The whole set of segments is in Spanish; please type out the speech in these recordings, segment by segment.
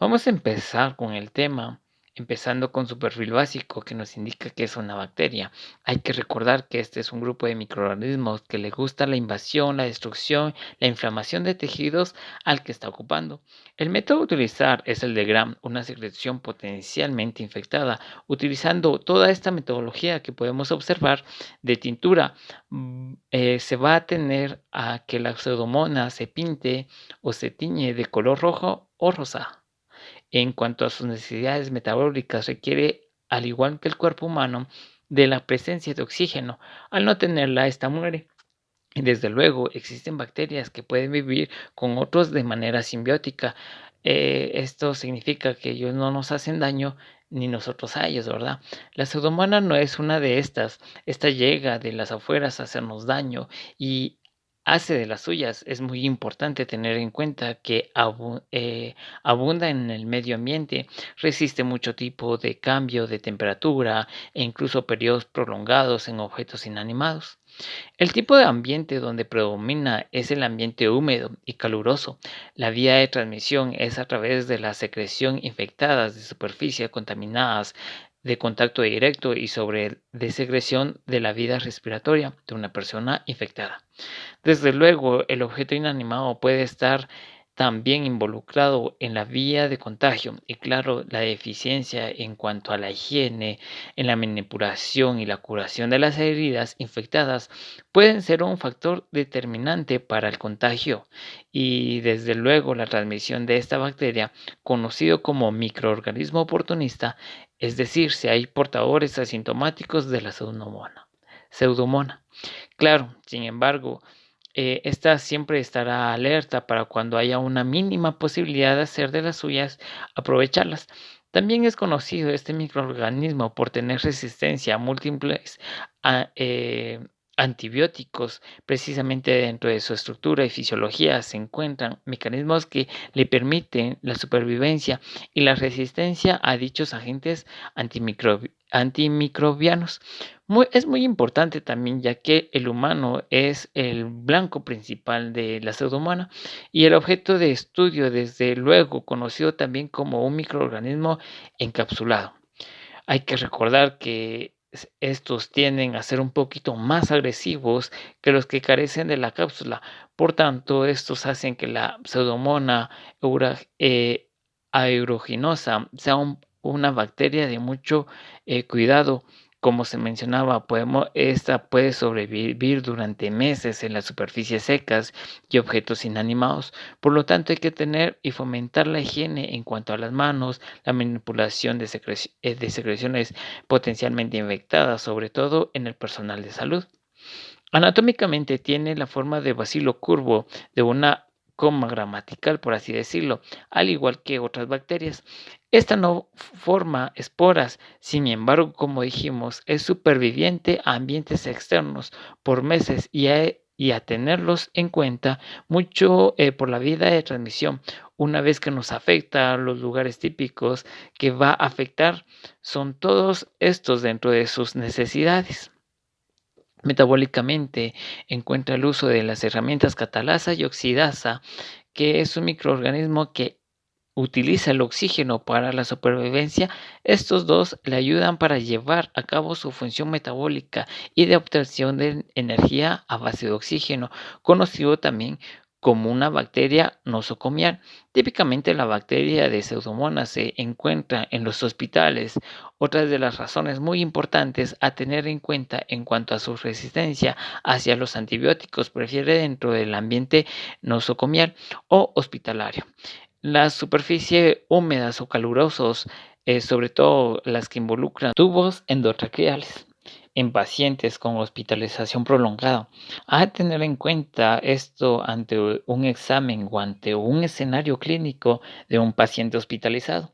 Vamos a empezar con el tema, empezando con su perfil básico que nos indica que es una bacteria. Hay que recordar que este es un grupo de microorganismos que le gusta la invasión, la destrucción, la inflamación de tejidos al que está ocupando. El método a utilizar es el de Gram, una secreción potencialmente infectada. Utilizando toda esta metodología que podemos observar de tintura, se va a tener a que la pseudomonas se pinte o se tiñe de color rojo o rosa. En cuanto a sus necesidades metabólicas, requiere, al igual que el cuerpo humano, de la presencia de oxígeno. Al no tenerla, esta muere. Y desde luego, existen bacterias que pueden vivir con otros de manera simbiótica. Esto significa que ellos no nos hacen daño ni nosotros a ellos, ¿verdad? La pseudomonas no es una de estas. Esta llega de las afueras a hacernos daño y hace de las suyas. Es muy importante tener en cuenta que abunda en el medio ambiente, resiste mucho tipo de cambio de temperatura e incluso periodos prolongados en objetos inanimados. El tipo de ambiente donde predomina es el ambiente húmedo y caluroso. La vía de transmisión es a través de la secreción infectadas de superficies contaminadas de contacto directo y sobre de secreción de la vida respiratoria de una persona infectada. Desde luego, el objeto inanimado puede estar también involucrado en la vía de contagio y claro, la deficiencia en cuanto a la higiene, en la manipulación y la curación de las heridas infectadas pueden ser un factor determinante para el contagio y desde luego la transmisión de esta bacteria, conocido como microorganismo oportunista, es decir, si hay portadores asintomáticos de la pseudomona. Claro, sin embargo, esta siempre estará alerta para cuando haya una mínima posibilidad de hacer de las suyas, aprovecharlas. También es conocido este microorganismo por tener resistencia a múltiples a- eh, antibióticos. Precisamente dentro de su estructura y fisiología se encuentran mecanismos que le permiten la supervivencia y la resistencia a dichos agentes antimicrobianos. Es muy importante también, ya que el humano es el blanco principal de la pseudomona y el objeto de estudio, desde luego, conocido también como un microorganismo encapsulado. Hay que recordar que estos tienden a ser un poquito más agresivos que los que carecen de la cápsula. Por tanto, estos hacen que la pseudomona aeruginosa sea una bacteria de mucho cuidado. Como se mencionaba, esta puede sobrevivir durante meses en las superficies secas y objetos inanimados. Por lo tanto, hay que tener y fomentar la higiene en cuanto a las manos, la manipulación de secreciones potencialmente infectadas, sobre todo en el personal de salud. Anatómicamente tiene la forma de bacilo curvo, de una coma gramatical, por así decirlo, al igual que otras bacterias. Esta no forma esporas, sin embargo, como dijimos, es superviviente a ambientes externos por meses y a tenerlos en cuenta mucho por la vida de transmisión. Una vez que nos afecta, los lugares típicos que va a afectar son todos estos dentro de sus necesidades. Metabólicamente, encuentra el uso de las herramientas catalasa y oxidasa, que es un microorganismo que utiliza el oxígeno para la supervivencia. Estos dos le ayudan para llevar a cabo su función metabólica y de obtención de energía a base de oxígeno, conocido también como una bacteria nosocomial. Típicamente la bacteria de Pseudomonas se encuentra en los hospitales. Otras de las razones muy importantes a tener en cuenta en cuanto a su resistencia hacia los antibióticos prefiere dentro del ambiente nosocomial o hospitalario. Las superficies húmedas o calurosos, sobre todo las que involucran tubos endotraqueales en pacientes con hospitalización prolongada. Hay que tener en cuenta esto ante un examen o ante un escenario clínico de un paciente hospitalizado.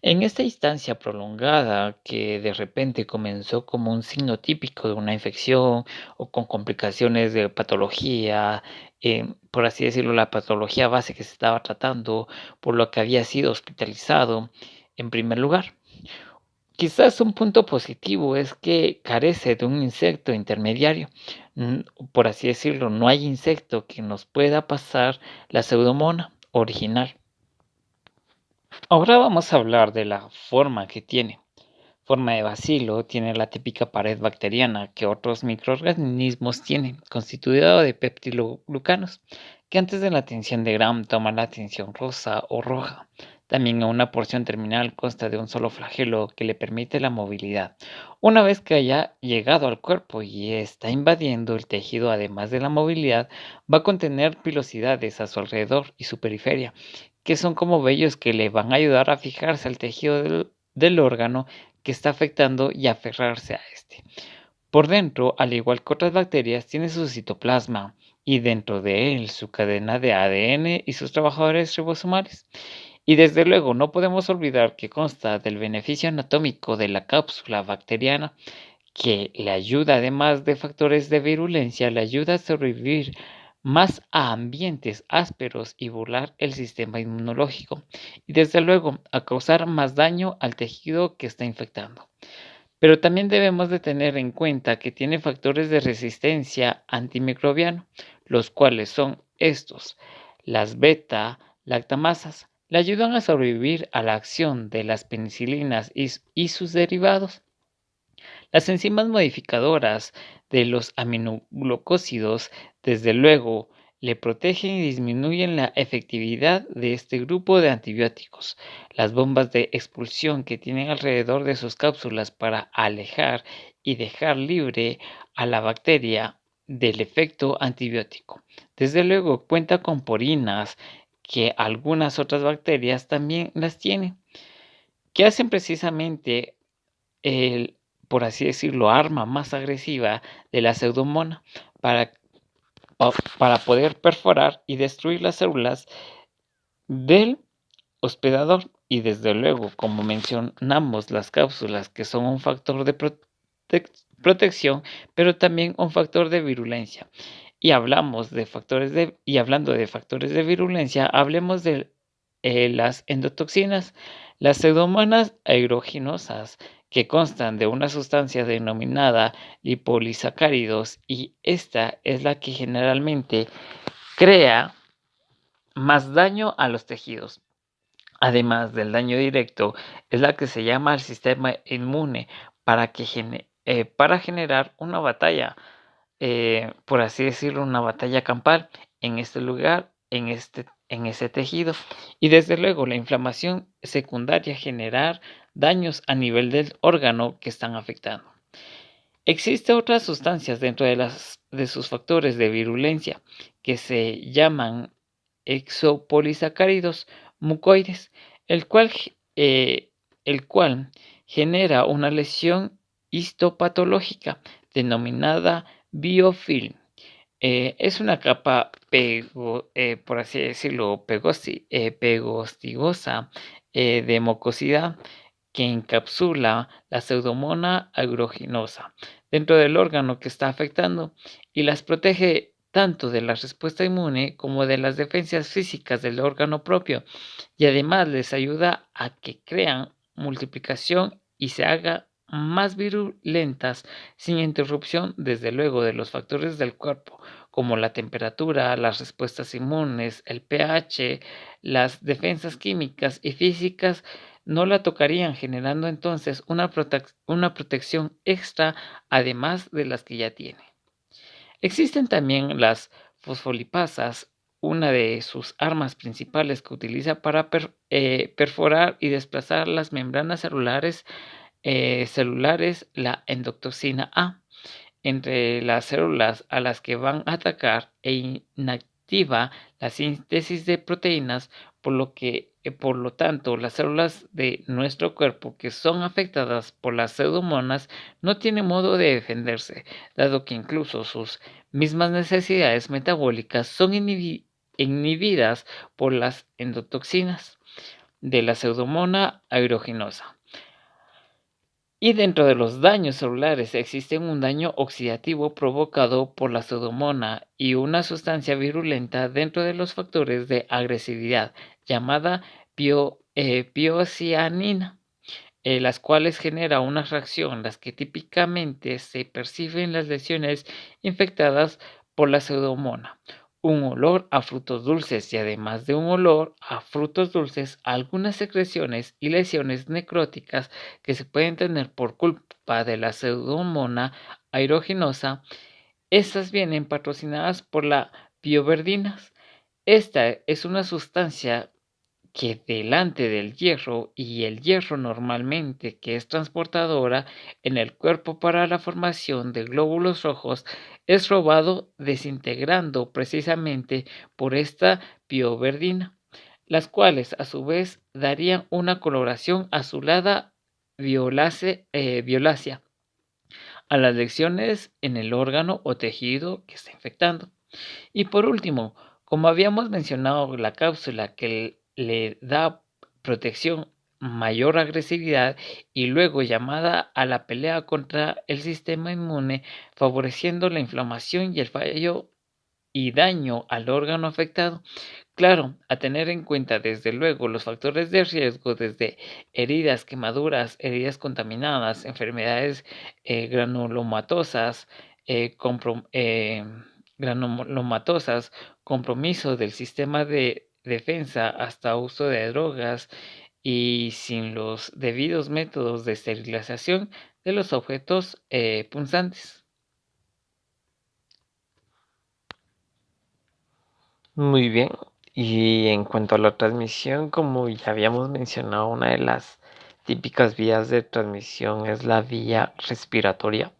En esta instancia prolongada, que de repente comenzó como un signo típico de una infección o con complicaciones de patología, por así decirlo, la patología base que se estaba tratando, por lo que había sido hospitalizado en primer lugar. Quizás un punto positivo es que carece de un insecto intermediario. Mm, por así decirlo, no hay insecto que nos pueda pasar la pseudomona original. Ahora vamos a hablar de la forma que tiene. Forma de bacilo tiene la típica pared bacteriana que otros microorganismos tienen, constituido de peptidoglucanos, que antes de la tensión de Gram toman la tensión rosa o roja. También una porción terminal consta de un solo flagelo que le permite la movilidad. Una vez que haya llegado al cuerpo y está invadiendo el tejido, además de la movilidad, va a contener pilosidades a su alrededor y su periferia, que son como vellos que le van a ayudar a fijarse al tejido del órgano que está afectando y aferrarse a este. Por dentro, al igual que otras bacterias, tiene su citoplasma y dentro de él su cadena de ADN y sus trabajadores ribosomales. Y desde luego no podemos olvidar que consta del beneficio anatómico de la cápsula bacteriana, que le ayuda, además de factores de virulencia, le ayuda a sobrevivir más a ambientes ásperos y burlar el sistema inmunológico, y desde luego a causar más daño al tejido que está infectando. Pero también debemos de tener en cuenta que tiene factores de resistencia antimicrobiano, los cuales son estos: las beta-lactamasas. Le ayudan a sobrevivir a la acción de las penicilinas y sus derivados. Las enzimas modificadoras de los aminoglucósidos, desde luego, le protegen y disminuyen la efectividad de este grupo de antibióticos. Las bombas de expulsión que tienen alrededor de sus cápsulas para alejar y dejar libre a la bacteria del efecto antibiótico. Desde luego, cuenta con porinas, que algunas otras bacterias también las tienen, que hacen precisamente el, por así decirlo, arma más agresiva de la pseudomonas para, para poder perforar y destruir las células del hospedador. Y desde luego, como mencionamos, las cápsulas, que son un factor de protección, pero también un factor de virulencia. Y hablando de factores de virulencia, hablemos de las endotoxinas. Las pseudomonas aeruginosas, que constan de una sustancia denominada lipolisacáridos, y esta es la que generalmente crea más daño a los tejidos. Además del daño directo, es la que se llama al sistema inmune para generar una batalla, por así decirlo, una batalla campal en este lugar, en ese tejido. Y desde luego, la inflamación secundaria, generar daños a nivel del órgano que están afectando. Existen otras sustancias dentro de sus factores de virulencia que se llaman exopolisacáridos mucoides, el cual, eh, el cual genera una lesión histopatológica denominada biofilm. Es una capa, por así decirlo, pegostigosa, de mucosidad, que encapsula la pseudomonas aeruginosa dentro del órgano que está afectando y las protege tanto de la respuesta inmune como de las defensas físicas del órgano propio, y además les ayuda a que crean multiplicación y se haga más virulentas sin interrupción, desde luego, de los factores del cuerpo, como la temperatura, las respuestas inmunes, el pH, las defensas químicas y físicas no la tocarían, generando entonces una protección extra, además de las que ya tiene. Existen también las fosfolipasas, una de sus armas principales que utiliza para perforar y desplazar las membranas celulares, la endotoxina A, entre las células a las que van a atacar, e inactiva la síntesis de proteínas, por lo tanto, las células de nuestro cuerpo que son afectadas por las pseudomonas no tienen modo de defenderse, dado que incluso sus mismas necesidades metabólicas son inhibidas por las endotoxinas de la pseudomonas aeruginosa. Y dentro de los daños celulares existe un daño oxidativo provocado por la pseudomonas y una sustancia virulenta dentro de los factores de agresividad llamada piocianina, las cuales genera una reacción, las que típicamente se perciben en las lesiones infectadas por la pseudomonas. un olor a frutos dulces y además de un olor a frutos dulces, algunas secreciones y lesiones necróticas que se pueden tener por culpa de la Pseudomonas aeruginosa, estas vienen patrocinadas por la bioverdinas. Esta es una sustancia que delante del hierro, y el hierro normalmente que es transportadora en el cuerpo para la formación de glóbulos rojos, es robado desintegrando precisamente por esta bioverdina, las cuales a su vez darían una coloración azulada violácea a las lesiones en el órgano o tejido que está infectando. Y por último, como habíamos mencionado, la cápsula que le da protección, mayor agresividad y luego llamada a la pelea contra el sistema inmune, favoreciendo la inflamación y el fallo y daño al órgano afectado. Claro, a tener en cuenta desde luego los factores de riesgo desde heridas, quemaduras, heridas contaminadas, enfermedades granulomatosas, granulomatosas, compromiso del sistema de defensa hasta uso de drogas y sin los debidos métodos de esterilización de los objetos punzantes. Muy bien. Y en cuanto a la transmisión, como ya habíamos mencionado, una de las típicas vías de transmisión es la vía respiratoria.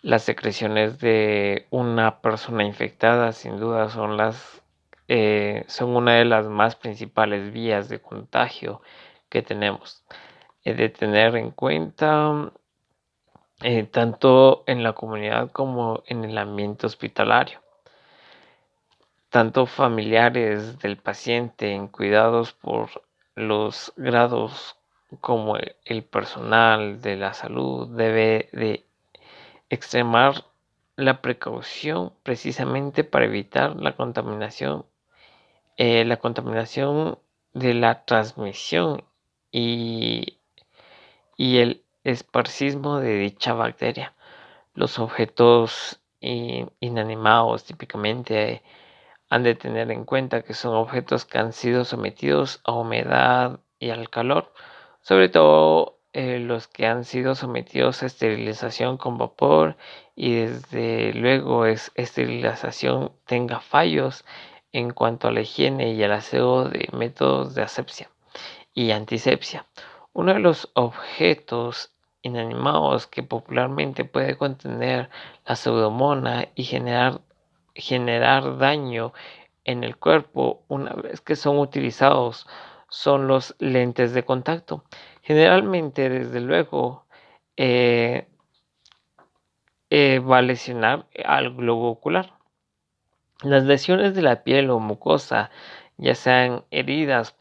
Las secreciones de una persona infectada sin duda son una de las más principales vías de contagio que tenemos. De tener en cuenta tanto en la comunidad como en el ambiente hospitalario. Tanto familiares del paciente en cuidados por los grados como el personal de la salud debe de extremar la precaución precisamente para evitar la contaminación de la transmisión y, y el esparcismo de dicha bacteria. Los objetos inanimados típicamente han de tener en cuenta que son objetos que han sido sometidos a humedad y al calor, sobre todo los que han sido sometidos a esterilización con vapor y desde luego esterilización tenga fallos en cuanto a la higiene y el aseo de métodos de asepsia y antisepsia. Uno de los objetos inanimados que popularmente puede contener la pseudomonas y generar daño en el cuerpo una vez que son utilizados son los lentes de contacto. Generalmente, desde luego, eh, va a lesionar al globo ocular. Las lesiones de la piel o mucosa, ya sean heridas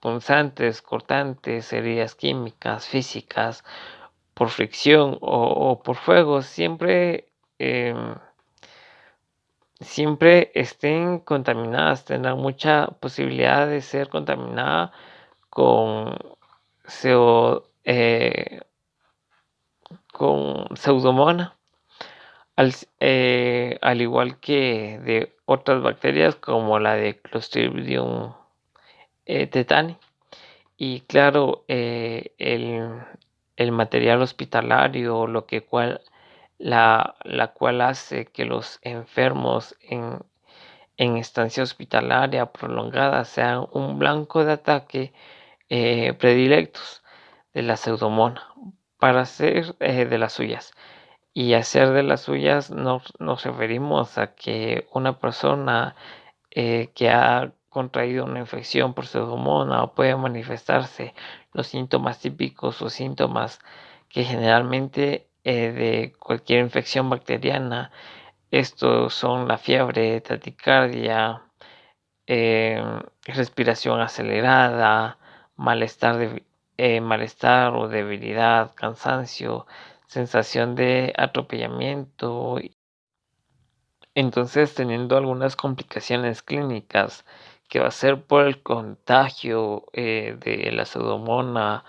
punzantes, cortantes, heridas químicas, físicas, por fricción o por fuego, siempre estén contaminadas, tendrán mucha posibilidad de ser contaminada con, con pseudomonas, al igual que de otras bacterias como la de Clostridium tetani. Y claro, el material hospitalario, la cual hace que los enfermos en estancia hospitalaria prolongada sean un blanco de ataque predilectos de la pseudomonas para hacer de las suyas. Y hacer de las suyas nos referimos a que una persona que ha contraído una infección por pseudomonas puede manifestarse los síntomas típicos o síntomas que generalmente de cualquier infección bacteriana. Estos son la fiebre, taquicardia, respiración acelerada, malestar o debilidad, cansancio, sensación de atropellamiento. Entonces, teniendo algunas complicaciones clínicas que va a ser por el contagio de la pseudomonas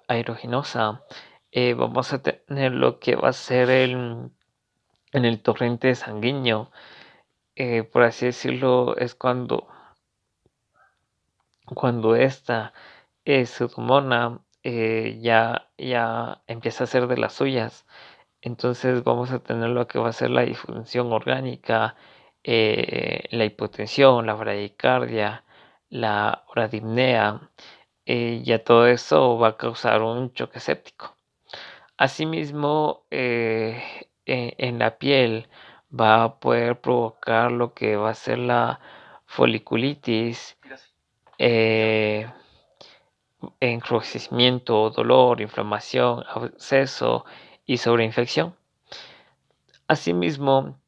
aeruginosa, vamos a tener lo que va a ser en el torrente sanguíneo, por así decirlo, es cuando esta pseudomonas ya empieza a ser de las suyas. Entonces vamos a tener lo que va a ser la disfunción orgánica, la hipotensión, la bradicardia, la bradipnea, ya todo eso va a causar un choque séptico. Asimismo, en la piel va a poder provocar lo que va a ser la foliculitis, enrojecimiento, dolor, inflamación, absceso y sobreinfección. Asimismo,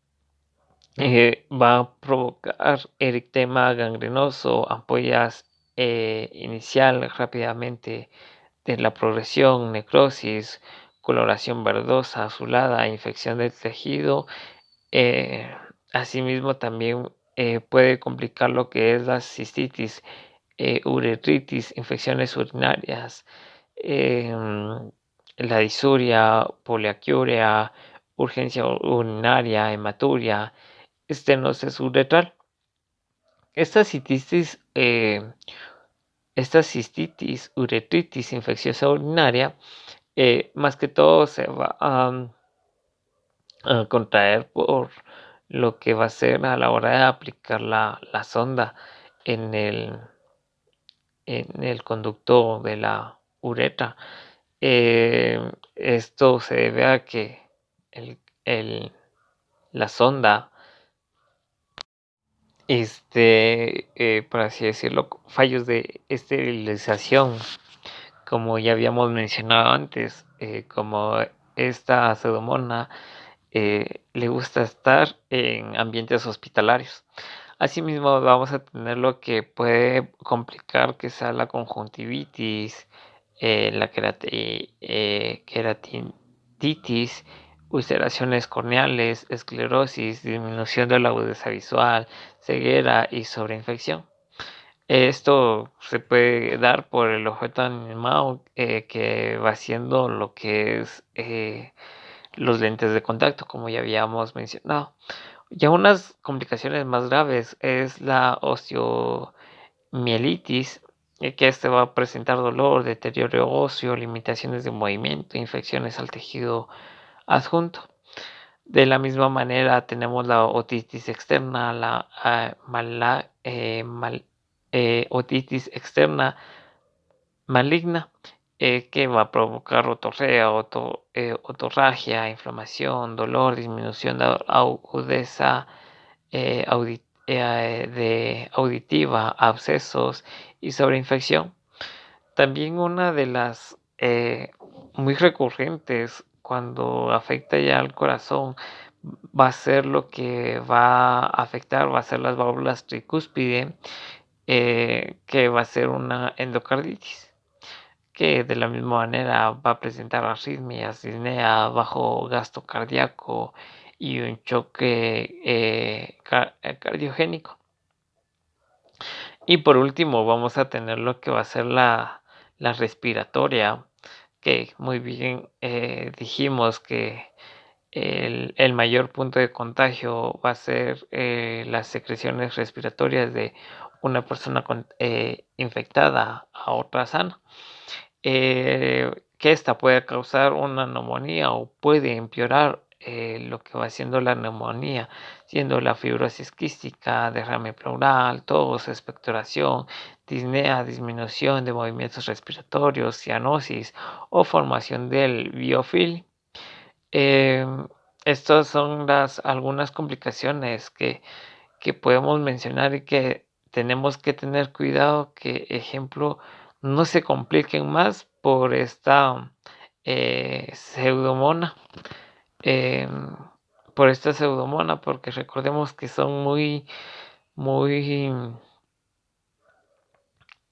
va a provocar eritema gangrenoso, ampollas inicial rápidamente de la progresión, necrosis, coloración verdosa, azulada, infección del tejido. Asimismo, también puede complicar lo que es la cistitis, uretritis, infecciones urinarias, la disuria, poliaquiuria, urgencia urinaria, hematuria, estenosis uretral. Esta cistitis, uretritis infecciosa urinaria, más que todo se va a contraer por lo que va a ser a la hora de aplicar la sonda en el conducto de la uretra. Esto se debe a que el, el- la sonda, por así decirlo, fallos de esterilización, como ya habíamos mencionado antes, como esta pseudomonas le gusta estar en ambientes hospitalarios. Asimismo, vamos a tener lo que puede complicar que sea la conjuntivitis, la queratitis, ulceraciones corneales, esclerosis, disminución de la agudeza visual, ceguera y sobreinfección. Esto se puede dar por el objeto animado que va haciendo lo que es los lentes de contacto, como ya habíamos mencionado. Ya unas complicaciones más graves es la osteomielitis, que este va a presentar dolor, deterioro óseo, limitaciones de movimiento, infecciones al tejido adjunto. De la misma manera tenemos la otitis externa, la otitis externa maligna, que va a provocar otorrea, otorragia, inflamación, dolor, disminución de agudeza auditiva, abscesos y sobreinfección. También una de las muy recurrentes cuando afecta ya al corazón va a ser lo que va a afectar, va a ser las válvulas tricúspide, que va a ser una endocarditis, que de la misma manera va a presentar arritmias, disnea, bajo gasto cardíaco y un choque cardiogénico. Y por último vamos a tener lo que va a ser la respiratoria, que muy bien dijimos que el mayor punto de contagio va a ser las secreciones respiratorias de una persona infectada a otra sana, que esta puede causar una neumonía o puede empeorar lo que va siendo la neumonía, siendo la fibrosis quística, derrame pleural, tos, expectoración, disnea, disminución de movimientos respiratorios, cianosis o formación del biofilm. Estas son algunas complicaciones que podemos mencionar y que tenemos que tener cuidado que, ejemplo, no se compliquen más por esta pseudomonas, porque recordemos que son muy,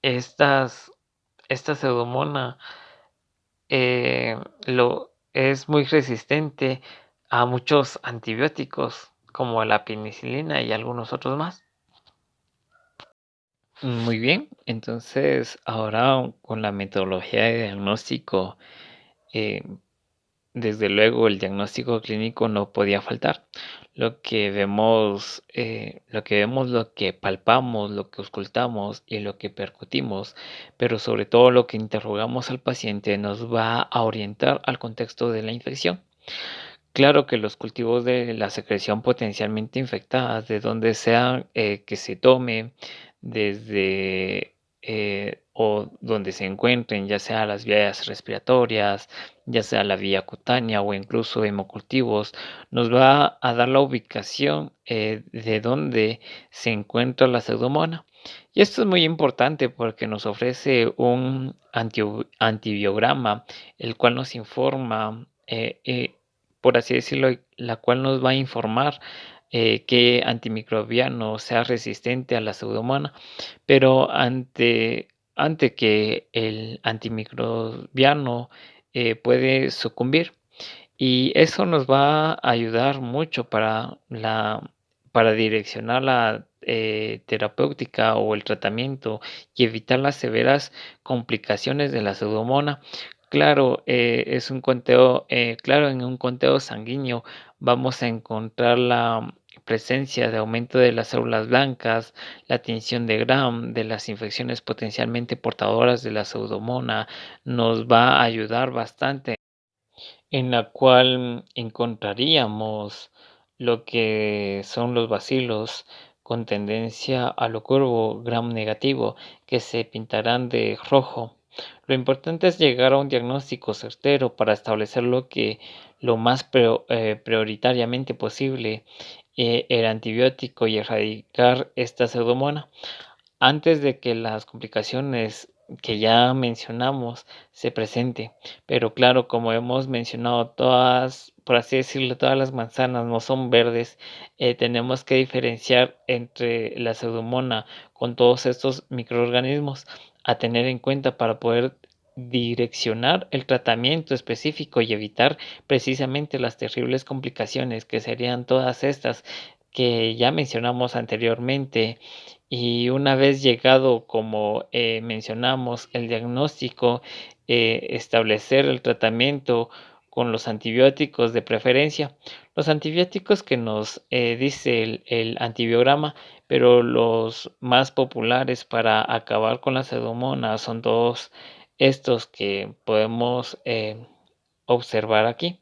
esta pseudomonas es muy resistente a muchos antibióticos como la penicilina y algunos otros más. Muy bien, entonces ahora con la metodología de diagnóstico, eh, desde luego el diagnóstico clínico no podía faltar. Lo que palpamos, lo que auscultamos y lo que percutimos, pero sobre todo lo que interrogamos al paciente nos va a orientar al contexto de la infección. Claro que los cultivos de la secreción potencialmente infectadas, de donde sea que se tome, desde o donde se encuentren, ya sea las vías respiratorias, ya sea la vía cutánea o incluso hemocultivos, nos va a dar la ubicación de donde se encuentra la pseudomonas. Y esto es muy importante porque nos ofrece un antibiograma, el cual nos informa por así decirlo, la cual nos va a informar qué antimicrobiano sea resistente a la pseudomonas, pero ante que el antimicrobiano puede sucumbir. Y eso nos va a ayudar mucho para direccionar la terapéutica o el tratamiento y evitar las severas complicaciones de la pseudomonas. Claro, es un conteo, claro, en un conteo sanguíneo vamos a encontrar la presencia de aumento de las células blancas, la tinción de Gram, de las infecciones potencialmente portadoras de la pseudomonas, nos va a ayudar bastante, en la cual encontraríamos lo que son los bacilos con tendencia a lo curvo, gram negativo, que se pintarán de rojo. Lo importante es llegar a un diagnóstico certero para establecer lo más prioritariamente posible el antibiótico y erradicar esta pseudomonas antes de que las complicaciones que ya mencionamos se presenten. Pero claro, como hemos mencionado, todas, por así decirlo, todas las manzanas no son verdes. Tenemos que diferenciar entre la pseudomonas con todos estos microorganismos a tener en cuenta para poder direccionar el tratamiento específico y evitar precisamente las terribles complicaciones que serían todas estas que ya mencionamos anteriormente. Y una vez llegado, como mencionamos, el diagnóstico, establecer el tratamiento con los antibióticos de preferencia. Los antibióticos que nos dice el antibiograma, pero los más populares para acabar con la pseudomonas son todos estos que podemos observar aquí.